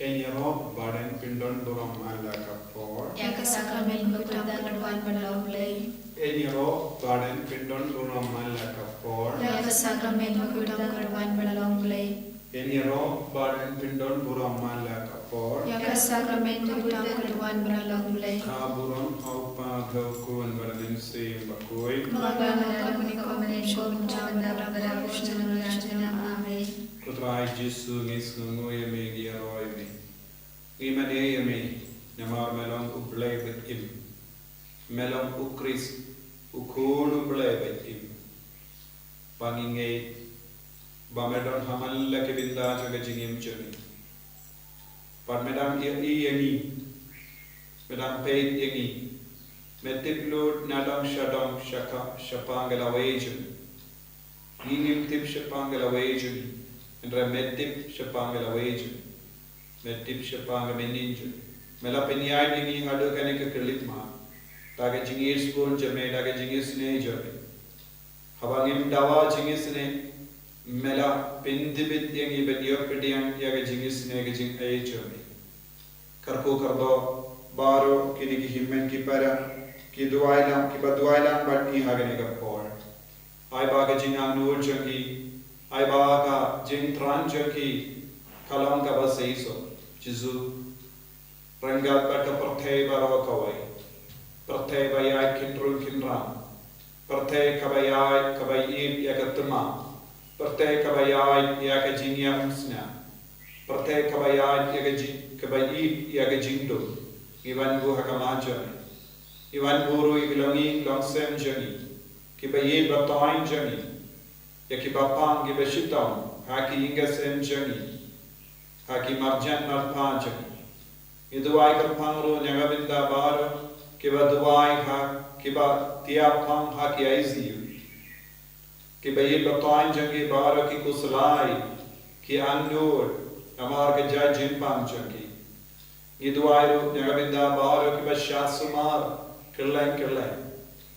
Enyero badan pindon burung mala kapor. Yang kesakramen hutam kenuan berlaulay. Enyero badan pindon burung mala kapor. Yang kesakramen hutam kenuan berlaulay. Enyero badan pindon burung mala kapor. Yang kesakramen hutam kenuan berlaulay. Kaburun aupa gaukuan baranin se bakoi. Magana kami komunikasi mencabar berlangsung amin. Kutrai Jesu ngis ngunguya me giaroi me. Imane me namar melong ublay bet im. Melong ukris ukul ublay bet im. Pangingay bamedon hamal laki binda jaga jingim joni. Parmedam yangi. Medam paid yangi. Metiplood nadam shadam shaka shapangala wajan. Ngingim tip shapangala wajan. Indra metip shapangala wajan. Metip shapanga meninja. Mela penyai dingi hadu kanika kelitma. Taga jingis pun jame taga jingis ne jame. Habangim dawa jingis ne mela pendibit yangi bediyo pediyang yaga jingis ne gajing ay jame. Karko kardo baro kini ki himmen ki para ki duailam ki baduailam batni hagane ka por. Ay baga jingang nur jangi ay baga jing tran jangi kalam ka basaiso. Jisu ranggat bata perthay barawa kawai. Perthay bayai kinrul kinram. Perthay kabayai kabayib yakatma. Perthay kabayai yakajingya usna. Perthay kabayai kabayib yakajingdo. Iwan bu hakamajani. Iwan guru ibilongi longsem jani. Kibayib batain jani. Yakibapang gibashitang haki ingasem jani. Haki marjan marpajani. Iduai karpangro nyagabinda baro kiba duai ha kiba tiapang haki aiziu. Kiba yibbatain jangi baro ki kuslai ki andur amar ke jai jinpang jangi. Iduai ro nyagabinda baro kiba syasumar kirlain.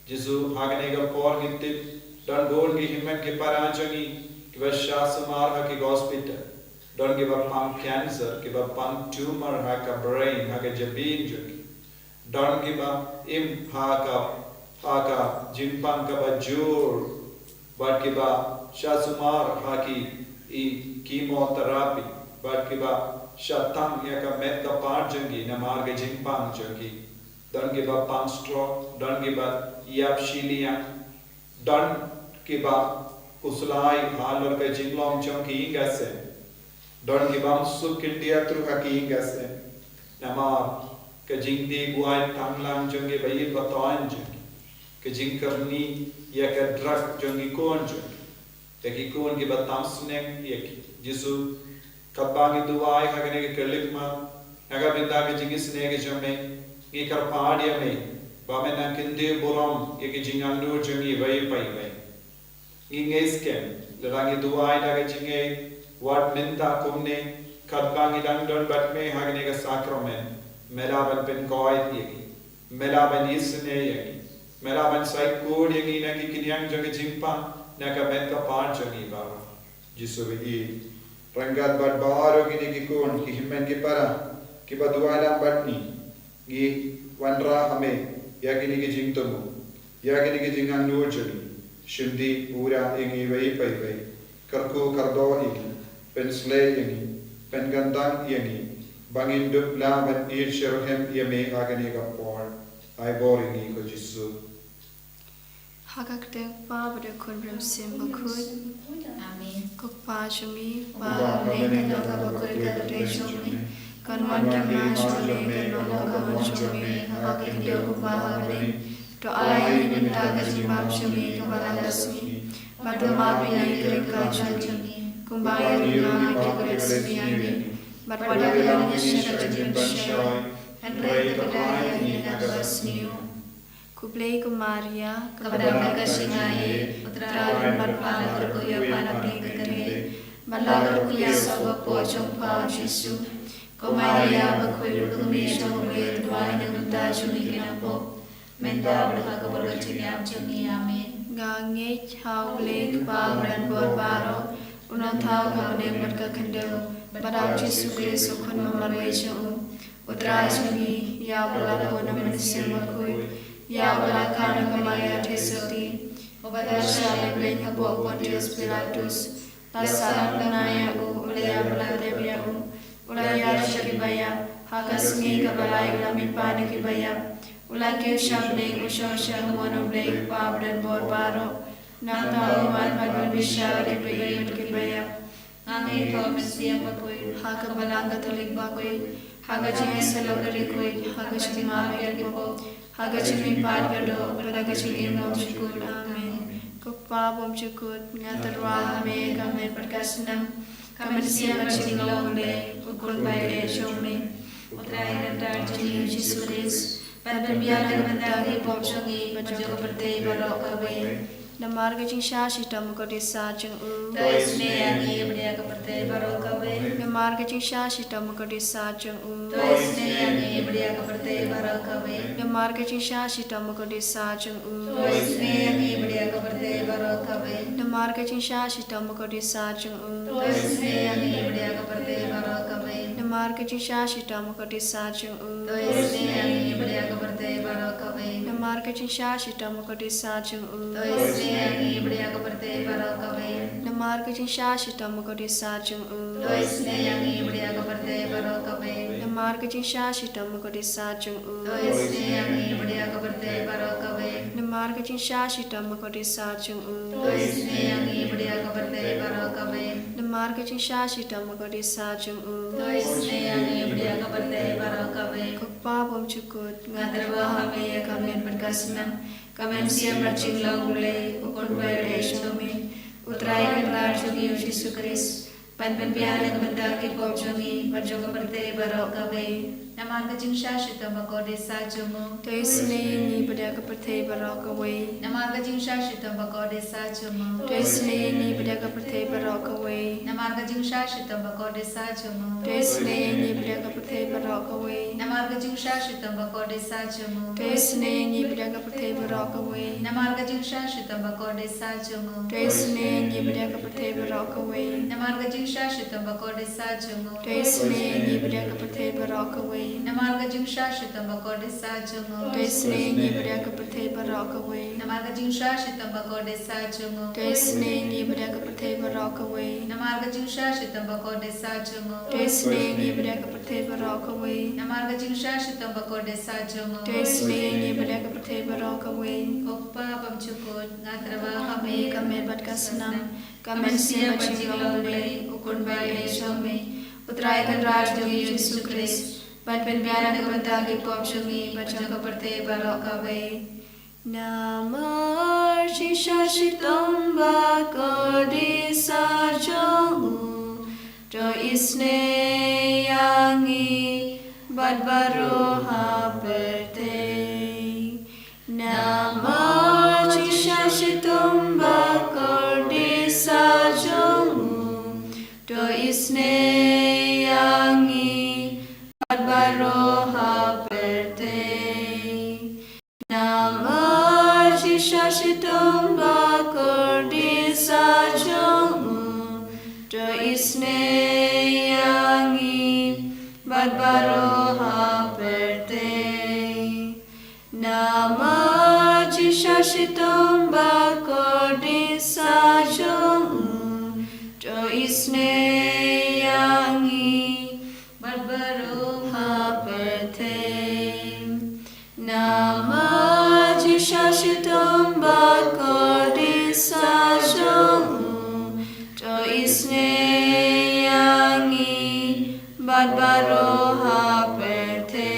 Jisu hagane ga por ngitip dan gol ki himmen ki paranjangi kiba syasumar haki hospital. Don't give up on cancer, give up on tumor, haka brain, haka jabin jungi. Don't give up haka jimpang kaba jur, but give up shasumar haki chemotherapy, but give up shatang yaka metka par jungi, namarga jimpang jungi. Don't give up on stroke, don't give up yapshilia, don't give up kuslai halor ka jinglong jungi ingase. Don't give up suk India through haki ingase. Namar kajingdi buai tanglam jongi bayi batoan jongi. Kajing karni ya ka drug jongi kon jongi. Yaki kon ki batam sunek yaki. Jisu kabangi duai hagane ke kelitma. Naga binda ke jingi snege jome. Ngi karpadia me. Bame na kinde borom yaki jingang nur jongi bayi pai. Ngi ngesken. Lerangi duai naga jingi. What minta kumne kadbangi dangdon but me hagane ka sacrament melaban pen koit yegi melaban isne yegi melaban sai kod yegi na ki kinyang joge jimpa na ka menta pan jogi baba jisu vi rangat bat baro gini ki kon ki himmen ki para ki baduala batni gi wanra hame yagini ki jingtomu yagini ki jingang nur jogi shindi pura yegi vai karko kardo yegi pen slay yangi, pen gandang yangi, bangin dup laban ir sherohem yame agani kapor, ay boringi ko Jisu. Hagak dek pa bade kun brim sim bakut. Amin. Kuk pa shumi pa ne naga bakut kadre shumi. Kanwan kima shumi kanwan kawan shumi hagak dek pa hagane. To ay ninda gajimam shumi kabalang rasmi. Maduma pinay kerika shumi. Kumbaya lima kibresmiani, berpada dalam syara jenshoy, dan rei kedaya ini nagasniu. Kublai kumaria, kepada nagasingai, putra dan berpana berkuya panak negeri, malah berkuya sabak pocong pau Yesus. Kumaria berkuya kumisah kublai tuan yang minta cumi kenapo, minta berhak berkeciam cumi amin. Gange chau blai kebal dan berbaro. Unang tao ka maning magkakandil, Barang Yesus Kristus kun memalui jauh. Utrai sungi, ya Allah pun manusia makui, ya Allah karena kemaya tesuti. Obat syalib lenya buat Pontius Pilatus. Pasaran penaya ulaya belante biau, ulaya syakibaya, hakasmi kabalai ulamin pane kibaya. Ulaki ushabling ushosha monobleng pabdan borbaro. Nata umat padul bisha kibaya kibaya. Angin kau mesia makui, hakabalang katolik bakui. Haga chingi salogari koi, haga chingi mame kipo, haga chingi pad gado, haga chingi imam chukut, amen. Kukpa bom chukut, ngatarwa me kame perkasenam, kame siya chingi longle, ukul bay eshome, utrai gantar chingi Yesus Kristus, padbiara gamantagi bom chungi, pajogo berde barok kawe. Namar gajing shashi tamu ko desa jeng u. Tois me angi bria kaparte baro kawe. Namar gajing shashi tamu ko desa jeng u. Tois me angi bria kaparte baro kawe. Namar gajing shashi tamu ko desa jeng u. Tois me angi bria kaparte baro kawe. Namar gajing shashi tamu ko desa jeng u. Tois me angi bria kaparte baro kawe. Namar gajing shashi tamu ko desa jeng u. Tois me angi bria kaparte baro kawe. Namar gajing shashi tamu ko desa jeng u. Tois me angi bria kaparte baro kawe. Namar gajing shashi tamu ko desa jeng u. Tois me angi bria kaparte baro kawe. Namar gajing shashi tamu ko desa jeng u. Tois me angi bria kaparte baro kawe. Namar gajing shashi tamu ko desa jeng u. Tois me angi bria kaparte baro kawe. Namar gajing shashi tamu ko desa jeng u. Tois me angi bria kaparte baro kawe. Kukpa bom chukut, Ngatarwa hame ya kamen berkasenam, kamen siam racing longle, ukul bay eshome, utrai gantar chingi Yesus Kristus, panpiara gamantagi bom chungi, pajogo berde baro kawe. Namar gajing shashita makode sajumu. Toisne ni pada kapathe baraka way. Namar gajing shashita makode sajumu. Toisne ni pada kapathe baraka way. Namar gajing shashita makode sajumu. Toisne ni pada kapathe baraka way. Namar gajing shashita makode sajumu. Toisne ni pada kapathe baraka way. Namar gajing shashita makode sajumu. Toisne ni pada kapathe baraka way. Namar gajing shashita makode sajumu. Toisne ni pada kapathe baraka way. Namar gajing shashita makode sajumu. Toisne ni pada kapathe baraka way. Namar gajing shashita makode sajumu. Toisne ni pada kapathe baraka way. Namar gajing shashita makode sajumu. Toisne ni pada kapathe baraka way. Namar gajing shashita makode sajumu. Toisne ni pada kapathe baraka way. Kokpa pamchukut ngatrawa Kami kami kami berkesenam, kami kamen siap siap berjilong ukun bay eshome. Utrai kan raj jogi Yesus Kristus. Pan biara kebentagi pom shungi bacang kaparte barok kawe. Namar shisha shitom bakodi sarjongu. To isne yangi bad baro haperte. Namar shisha shitom bakodi sarjongu. To isne yangi baro haperte. Namar shisha shitom bakodi sarjongu. To isne yangi baro haperte. Namar shisha shitom bakodi sarjongu. To isne yangi Barbaro haperte. Namar shisha shitom bakodi sarjongu. To isne yangi baro haperte.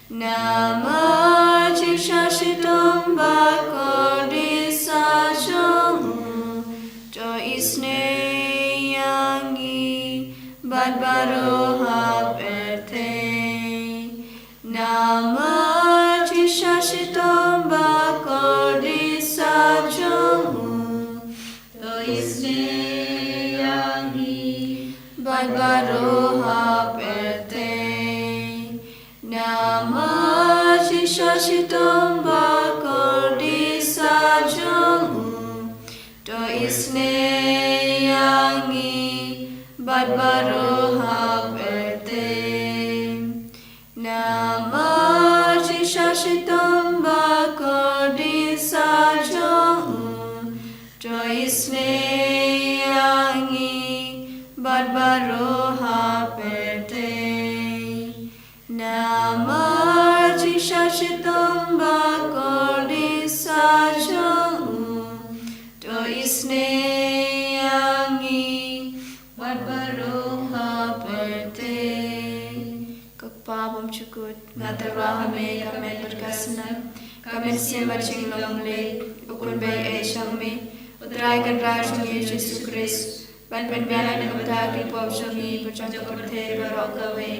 Namar shisha shitom bakodi sarjongu. To isne yangi baro haperte. Namar shisha shitom bakodi sarjongu. to isne yangi baro haperte. Namar shisha shitom bakodi sarjongu. To isne yangi baro Barbaro Hapete Namaji Shashitam Bakodisa Jong Joisne Yangi Barbaro Hapete Namaji Shashitam Bakodisa Jong Joisne Yangi Barbaro Hapete Pabam Chukut, Natarahame, Kamen Berkasna, Kamen Simaching Longley, Ukunbay Eshami, Udragan Rajami, Jesus Christ, Banban Bianan Utaki Popshami, Puchakapate, Barokaway.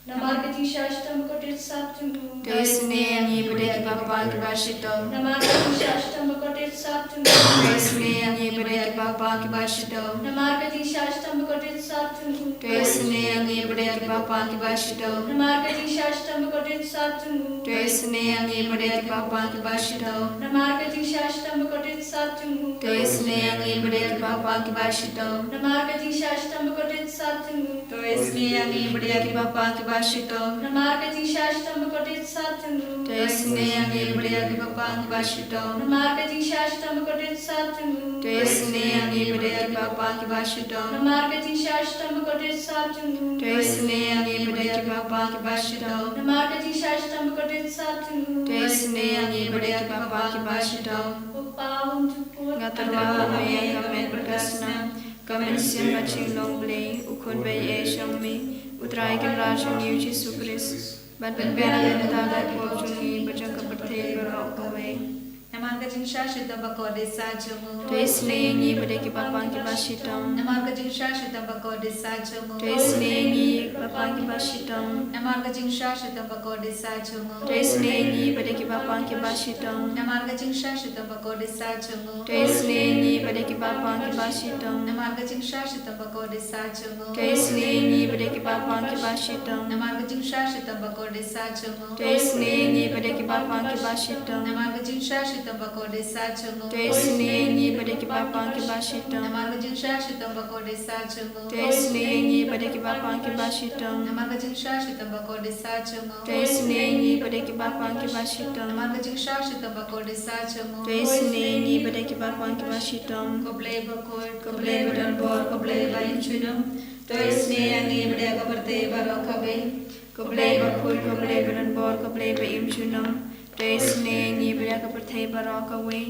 Namargati Shashtam Kotit Saptum, Desne and Yibudek Papa Kibashito, Namargati Shashtam Kotit Saptum, Desne and Yibudek Papa Kibashito, Namargati Shashtam Kotit Saptum, Desne and Yibudek Papa Kibashito, Namargati Shashtam Kotit Saptum, Desne and Yibudek Papa Kibashito, Namargati Shashtam Kotit Saptum, Desne and Yibudek Papa Kibashito, Namargati Shashtam Kotit Saptum, Desne and Yibudek Papa Kibashito. Namargati Shashtam Kotit Saptum, Desne and Yibudek Papa Kibashito, Namargati Shashtam Kotit Saptum, Desne and Yibudek Papa Kibashito, Namargati Shashtam Kotit Saptum, Desne and Yibudek Papa Kibashito, Namargati Shashtam Kotit Saptum, Desne and Yibudek Papa Kibashito, Upawam Chukut, Ngatarwahame Kamen Berkasna, Kamen Simaching Longley, Ukunbay Eshami, Udraigan Rajami, Jesus Christ, Banban Bianan Utaki Popshami, Puchakapate, Barokaway. Namarga Jinsha Shita Bakode Sajamu. Desne and Yibudek Papa Kibashitam, Namarga Jinsha Shita Bakode Sajamu. Desne and Yibudek Kibashitam, Namarga Jinsha Shita Bakode Sajamu. Desne and Yibudek Papa Kibashitam, Namarga Jinsha Shita Bakode Sajamu. Desne and Yibudek Papa Kibashitam, Namarga Jinsha Shita Bakode Sajamu. Desne and Yibudek Papa Kibashitam, Namarga Jinsha Shita Bakode Sajamu. Desne and Yibudek Papa Kibashitam, Namarga Jinsha Shita Bakode Sajamu. Desne and Yibudek Papa Kibashitam, Namarga Jinsha Shita Bakode Sajamu. Desne and Yibudek Papa Kibashitam, Namarga Jinsha Shita Bakode Sajamu. Desne and Yibudek Papa Kibashitam, Namarga Jinsha Shita Bakode Sajamu. Desne and Yibudek Papa Kibashitam, Koble Bakod, Koble Badan Bor, Koble Bain Chunum, Desne and Yibudek Kaparte Barokabe. Koble Bakul, Koble Badan Bor, Koble Bain Chunum, Desne and Yibudek Kaparte Barokaway,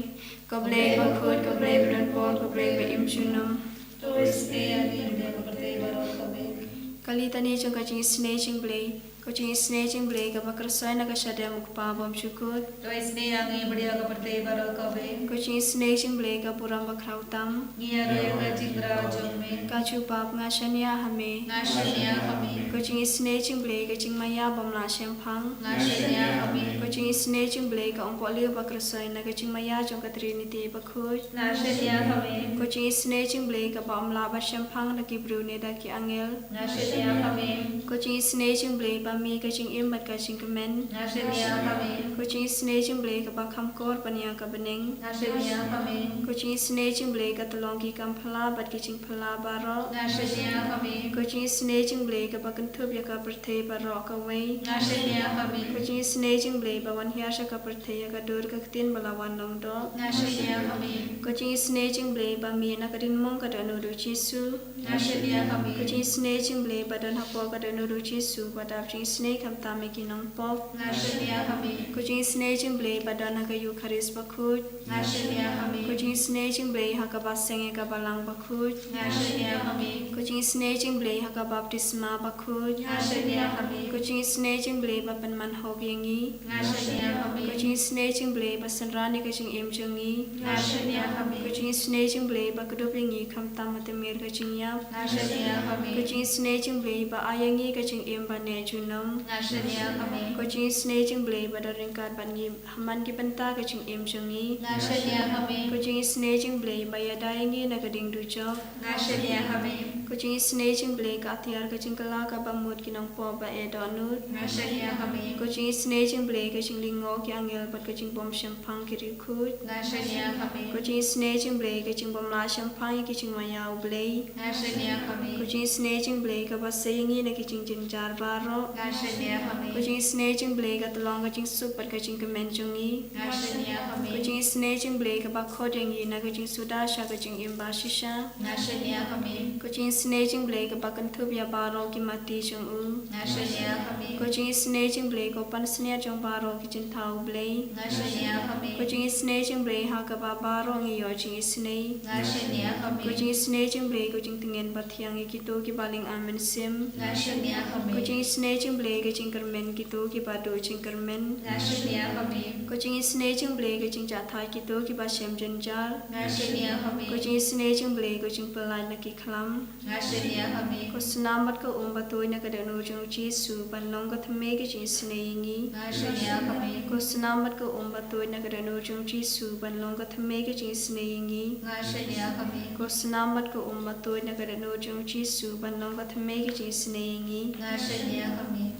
Koble Bakul, Koble Badan Bor, Koble Bain Chunum, Desne and Yibudek Kaparte Barokabe. Kalitani Chung Kaching Snatching Blade, Coaching Snatching Blade, Kabakrasai Nakashadam Pabam Chukut, Desne and Yibudek Kaparte Barokabe. Coaching Snatching Blade, Kapuramba Krautam, Niaga Jingra Jome. Kachu Pap Ngashania Hame, Nashania Hame. Coaching Snatching Blade, Coaching Maya Bamla Shampang, Nashania Hame. Coaching Snatching Blade, Kampoli Bakrasai Nakaching Maya Jonka Trinity Bakut, Nashania Hame. Coaching Snatching Blade, Kabamla Bashampang, Naki Brune Daki Angel, Nashania Hame. Coaching Snatching Blade, Bami Coaching Imbat Coaching Command, Nashania Hame. Coaching Snatching Blade, Kabakam Kor Pania Kabaning, Nashania Hame. Coaching Snatching Blade, Katalongi Kampala, but Kitching Pala Baro, Nashania Hame. Coaching Snatching Blade, Kabakantup Yakaperte Barok away, Nashania Hame. Coaching Snatching Blade, Bawan Hiasha Kaperte, Yakadur Kaktin Balawan Longdo, Nashania Hame. Coaching Snatching Blade, Bami Nakadin Monkatanudu Chisu, Nashania Hame. Coaching Snatching Blade, Badan Hapokatanudu Chisu, but after Snake Hamtamiki Nong Pop, Nashania Hame. Coaching Snatching Blade, Badan Hakayu Karis Bakut, Nashania Hame. Coaching Snatching Blade, Hakabaseng Kabalang Bakut, Nashania Hame. Coaching Snatching Blade, Hakabaptisma Bakut, Nashania Hame. Coaching Snatching Blade, Bapan Manhog Yangi, Nashania Hame. Coaching Snatching Blade, Basan Rani Coaching Imjungi, Nashania Hame. Coaching Snatching Blade, Bakadopingi, Kamtamatamir Coaching Yap, Nashania Hame. Coaching Snatching Blade, Ba Ayangi Coaching Imba Nejuno, nom Nashania kami. Kucing snake jing blade pada ringkat bangi haman ki benta kucing im jungi Nashania kami. Kucing snake jing blade baya daingi na kading dujo Nashania kami. Kucing snake jing blade ka tiar kucing kala ka bamut ki nong po ba e donut Nashania kami. Kucing snake jing blade kucing lingo ki angel pat kucing bom champang ki rikut Nashania kami. Kucing snake jing blade kucing bom la champang ki kucing mayau blade Nashania kami. Kucing snake jing blade ka ba sayingi na kucing jinjar baro Nashania kami. Kucing snake jing blade ka tulong kucing sup pat kucing kemen jungi Nashania kami. Kucing snake jing blade ka ba khodengi na kucing sudasha kucing imba shisha Nashania kami. Kucing snake jing blade ka ba kantup ya baro ki mati jung u Nashania kami. Kucing snake jing blade ko pan snia jung baro ki jin thau blade Nashania kami. Kucing snake jing blade ha ka ba baro ngi yo jing snake Nashania kami. Kucing snake jing blade kucing tingen bathiang ki to ki baling amen sim Nashania kami. Kucing snake jing blade kucing kermen ki to ki ba do jing kermen Nashania kami. Kucing snake jing blade kucing jatha ki to ki ba shem jenjar Nashania kami. Kucing snake jing blade kucing pelai na ki khlam Nashania kami. Ko snamat ko umba toy na kada no jung chi su ban long ka thame ki chi sneingi Nashania kami. Ko snamat ko umba toy na kada no jung chi su ban long ka thame ki chi sneingi Nashania kami. Ko snamat ko umba toy na kada no jung chi su ban long ka thame ki chi sneingi Nashania kami.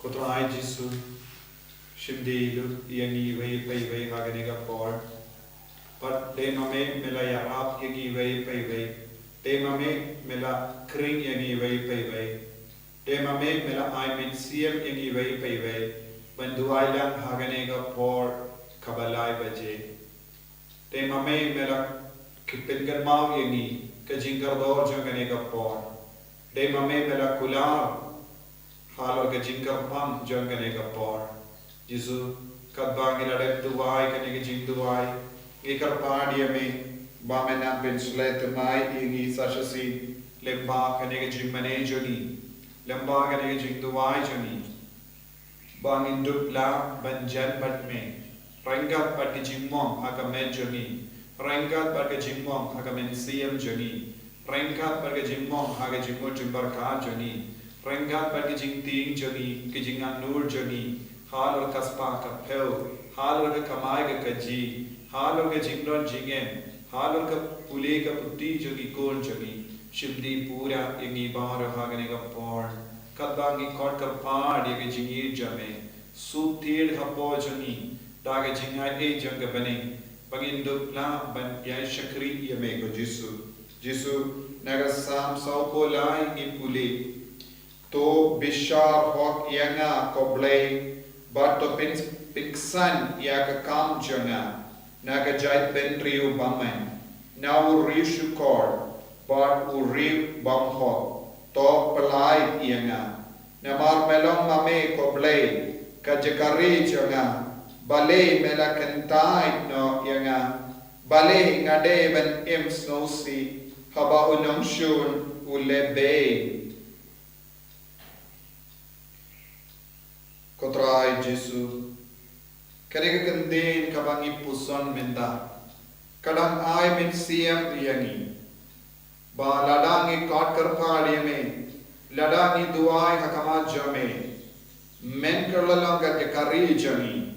Kotrai Jisu Shimdi lu yangi wei pai wei haganega por Pat de mame mela yarap yagi wei pai wei De mame mela kring yangi wei pai wei De mame mela aimin siem yangi wei pai wei Banduai lang haganega por kabalai baje De mame mela kipingan mau yangi kajingar dor janganega por De mame mela kular Halo ke jingkar pam jangane ka por Jisu kadbang ilade duwai kane ke jing duwai ikar padia me ba me na ben slet mai igi sashasi lemba kane ke jing mane joni lemba kane ke jing duwai joni bang induk la banjan pat me rangat pat ke jing mom aga men joni rangat pat ke jing mom aga men siam joni rangat pat ke jing mom aga jing mo jimbar ka joni Rengat pada jing ting joni, ke jing anur joni, halor kaspa ka pel, halor ka kamai ka kaji, halor ka jingron jingen, halor ka pule ka putti joni kon joni, shimdi pura yangi bar hagane ka por, kadbangi kot ka pad yage jingir jame, sup tir hapo joni, daga jingai e janga bane, pagin dupla ban yai shakri yame ko Jisu, naga sam sau ko lai ngi pule, To bishar hok yanga koblay but to piksan yaga kam janga naga jait bentriu bamay now rishu kor but uri bam hok to palai yanga namar melong mame koblay kajakari janga bale mela kantai no yanga bale ngade ben im snosi haba unong shun ulebe Kotrai Jisu Karega kandin kabangi puson menda Kadang ai min siam yangi Ba ladangi kot karpadi me Ladangi duai hakama jame Men kerlalong kat kari jami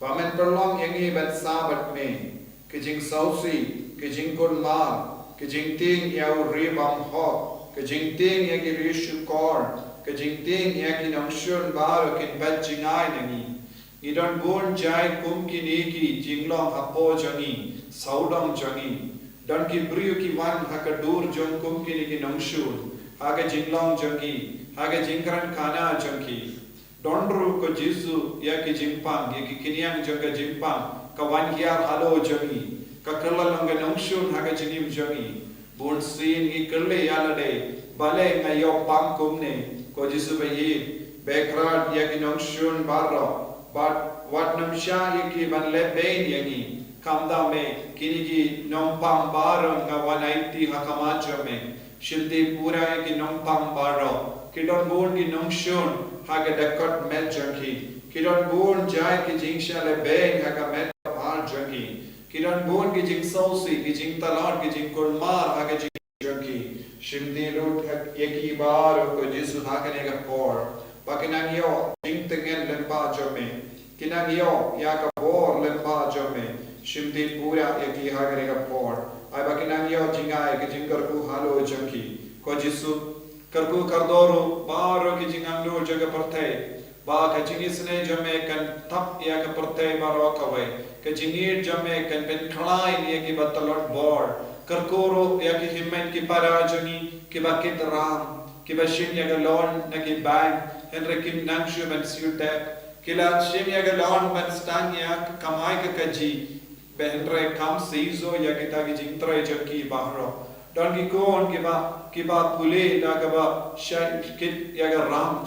Ba men perlong yangi ban sabat me Kijing sausi Kijing kun mar Kijing ting yau ribam hok Kijing ting yangi rishu kor Kajing ting yaki nang shun baro kin bat jingai nangi. Idon bon jai kum kiniki jinglong hapo jangi, saudong jangi. Don ki briu ki wan haka dur jong kum kiniki nang shun. Haga jinglong jangi, haga jingkran kana jangi. Dondru ko Jisu yaki jingpang, yaki kinyang janga jingpang. Kawan hiar halo jangi. Kakerlalong nang shun haga jingim jangi. Bon sin gi kerle yalade, bale ngayo pang kumne. Ko Jisu bayi background yaki nong shun barro but what nam sha yaki ban le bain yaki kamda me kinigi nong pam barro nga 190 hakamacho me shildi pura yaki nong pam barro kidon born ki nong shun haga dakot met junki kidon born jai ki jingsha le bain haga met par junki kidon born ki jing sausi ki jing talad ki jing kurmar haga jing junki Shimdi lut yaki bar ko Jesu hakane ga por. Bakinang yo jing tengen lempa jome. Kinang yo ya ka por lempa jome. Shimdi pura yaki hakane ga por. Ay bakinang yo jingai ke jingar ku halo jangki. Ko Jesu karku kardoro baro ki jingang lo jaga partay. Ba ka jingisne jame kan tap ya ka partay baro kawai. Ka jingir jame kan pen khlai ya ki batalot bor. Karkoro ya ki himmen ki parajani ki ba kit ram ki ba shim ya ga lon na ki bang henre kim nang shu ben siutep kila shim ya ga lon ben stan ya kamai ka kaji be henre kam seizo ya ki ta ki jingtre jaki bahro don ki kon ki ba pule na ka ba shay kit ya ga ram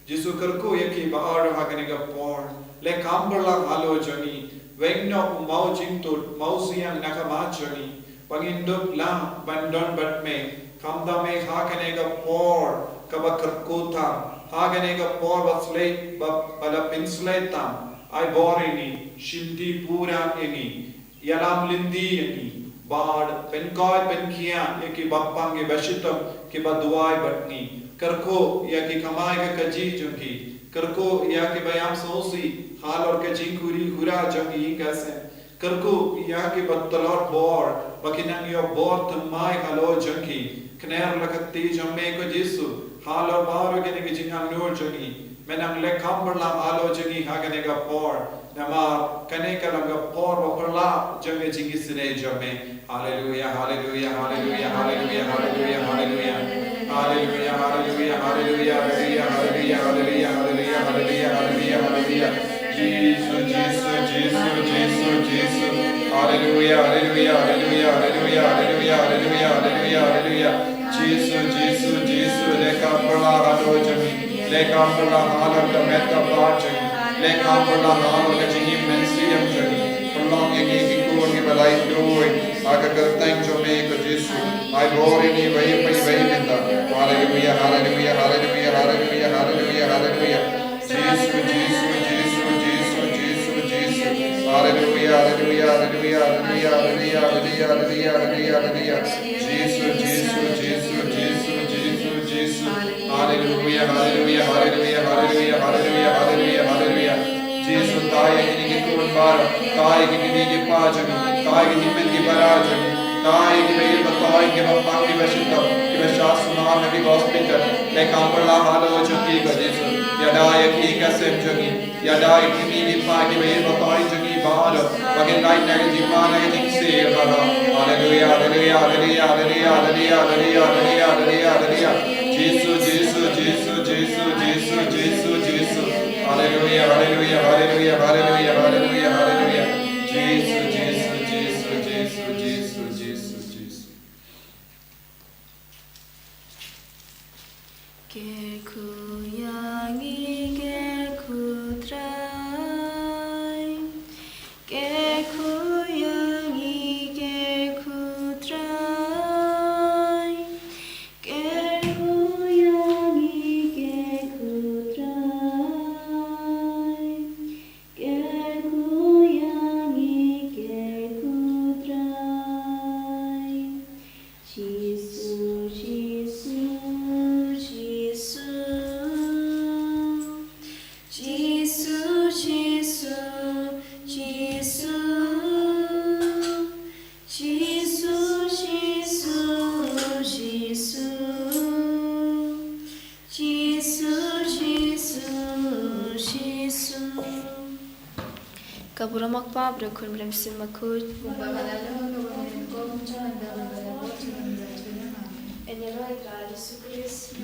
Jesu karko ya ki ba ar ha ka ne ga por le kamberla halo jani wengno mau jingtot mau siang nakama jani Pangindok la bandon bat me kamda me hakane ga por kaba karkota hakane ga por baslay bala pinslay tam ay borini shimti pura eni yalam lindi eni bad penkoy penkia yaki bappang ge bashitam ke baduai batni karko yaki kamai ga kaji junki karko yaki bayam sosi hal or kaji kuri hura jangi kase Karku yaki battalor bor bakinang yo bor tamai halo janki kner lakati jamme ko Jesu halo baro gene ki jingang nur jangi menang le kamberla halo jangi hagane ga bor namar kane kalanga bor baperla jange jingi sine jamme hallelujah hallelujah hallelujah hallelujah hallelujah hallelujah hallelujah hallelujah hallelujah hallelujah hallelujah hallelujah hallelujah hallelujah hallelujah Jesus, Jesus, Jesus, Jesus, Jesus. Hallelujah, hallelujah, hallelujah, hallelujah, hallelujah, hallelujah, hallelujah, hallelujah. Jesus, Jesus, Jesus. Leka perla halo jami. Leka perla halo ka metta bajani. Leka perla halo ka jingi mensiam jani. Perlong yaki kur ki balai doi. Aga kertang jome ko Jesu. Ai bori ni vai binda. Hallelujah, hallelujah, hallelujah, hallelujah, hallelujah, hallelujah. Jesus, Jesus. Hallelujah, hallelujah, hallelujah, hallelujah, hallelujah, hallelujah, hallelujah, hallelujah, hallelujah. Jesus, Jesus, Jesus, Jesus, Jesus, Jesus. Hallelujah, hallelujah, hallelujah, hallelujah, hallelujah, hallelujah, hallelujah. Jesus, tayo kinigi kurbar, tayo kinigi pajami, tayo kinigi barajami, tayo kinigi batayo kinigi bapang kibashita, kibashasuman nabi hospital, lekamperla halo jogi ka Jesus. Yadaya ki kasem jogi, yadaya kinigi pagi bayi batayo jogi. Bagian lain dari dimana yang sih, haleluya, haleluya, haleluya, haleluya, haleluya, haleluya, haleluya, haleluya, Jesus, Jesus, Jesus, Jesus, Jesus, Jesus, Jesus, haleluya, haleluya, haleluya, haleluya, haleluya, haleluya, Jesus, Jesus, Jesus, Jesus, Jesus, Jesus, Jesus. Keku yangi keku trai. Keku yangi keku trai. Keku yangi keku trai. Keku yangi keku trai. Jesus, Jesus, Jesus. Jesus, Jesus. Kabura makpa brakun bram simakut. Enero itra Jesus Christ.